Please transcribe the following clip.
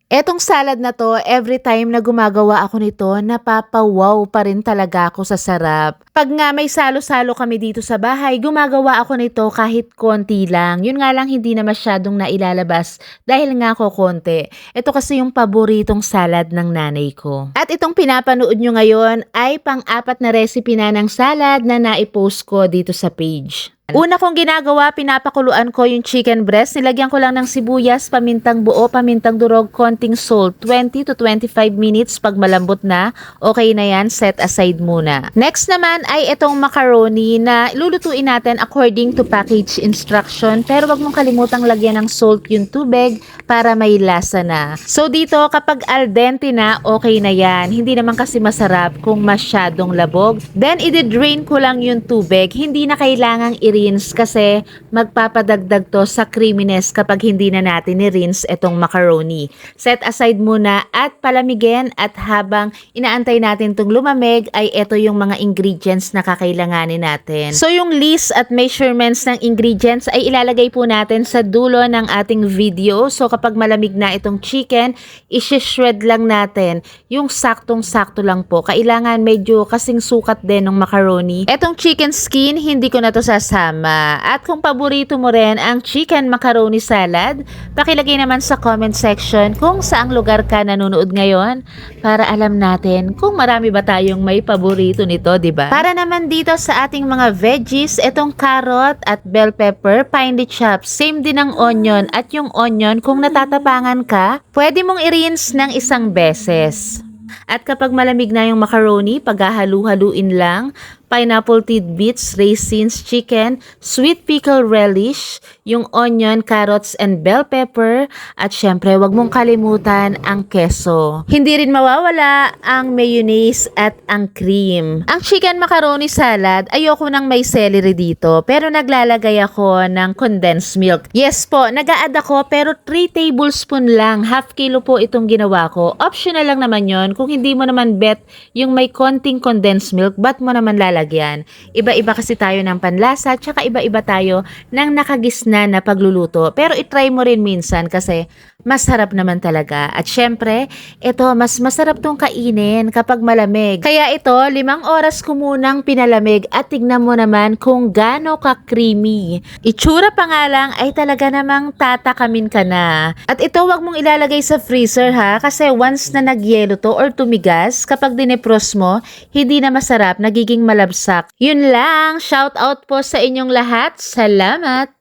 Etong salad na 'to, every time na gumagawa ako nito, napapawaw pa rin talaga ako sa sarap. 'Pag nga may salo-salo kami dito sa bahay, gumagawa ako nito kahit konti lang. Yun nga lang hindi na masyadong nailalabas dahil nga kokonti. Ito kasi yung paboritong salad ng nanay ko. At itong pinapanood nyo ngayon ay pang-apat na recipe na ng salad na naipost ko dito sa page. Una kong ginagawa, pinapakuluan ko yung chicken breast. Nilagyan ko lang ng sibuyas, pamintang buo, pamintang durog, konting salt. 20 to 25 minutes pag malambot na. Okay na yan, set aside muna. Next naman ay itong macaroni na lulutuin natin according to package instruction. Pero wag mong kalimutang lagyan ng salt yung tubig para may lasa na. So dito, kapag al dente na, okay na yan. Hindi naman kasi masarap kung masyadong labog. Then, i-drain ko lang yung tubig. Hindi na kailangang i-rinse kasi magpapadagdag to sa creaminess kapag hindi na natin i-rinse itong macaroni. Set aside muna at palamigin at habang inaantay natin itong lumamig ay ito yung mga ingredients na kakailanganin natin. So yung list at measurements ng ingredients ay ilalagay po natin sa dulo ng ating video. So kapag malamig na itong chicken, i-shred lang natin yung saktong-sakto lang po. Kailangan medyo kasing sukat din ng macaroni. Etong chicken skin, hindi ko na to sasama. At kung paborito mo rin ang chicken macaroni salad, pakilagay naman sa comment section kung saang lugar ka nanonood ngayon para alam natin kung marami ba tayong may paborito nito, diba? Para naman dito sa ating mga veggies, itong carrot at bell pepper, finely chopped. Same din ang onion at yung onion kung natatapangan ka, pwede mong i-rinse ng isang beses. At kapag malamig na yung macaroni, paghahalu-haluin lang, pineapple tidbits, raisins, chicken, sweet pickle relish, yung onion, carrots, and bell pepper, at syempre, wag mong kalimutan ang keso. Hindi rin mawawala ang mayonnaise at ang cream. Ang chicken macaroni salad, ayoko nang may celery dito, pero naglalagay ako ng condensed milk. Yes po, nag-a-add ako, pero 3 tablespoon lang, half kilo po itong ginawa ko. Optional lang naman yon. Kung hindi mo naman bet yung may konting condensed milk, ba't mo naman lalagyan? Iba-iba kasi tayo ng panlasa, tsaka iba-iba tayo ng nakagisna na pagluluto. Pero itry mo rin minsan kasi masarap naman talaga. At syempre, ito mas masarap tong kainin kapag malamig. Kaya ito, 5 oras ko munang pinalamig at tignan mo naman kung gaano ka-creamy. Itsura pa nga lang ay talaga namang tatakamin ka na. At ito, wag mong ilalagay sa freezer ha, kasi once na nagyelo to or tumigas, kapag dinepros mo, hindi na masarap, nagiging malabsak. Yun lang, shout out po sa inyong lahat. Salamat!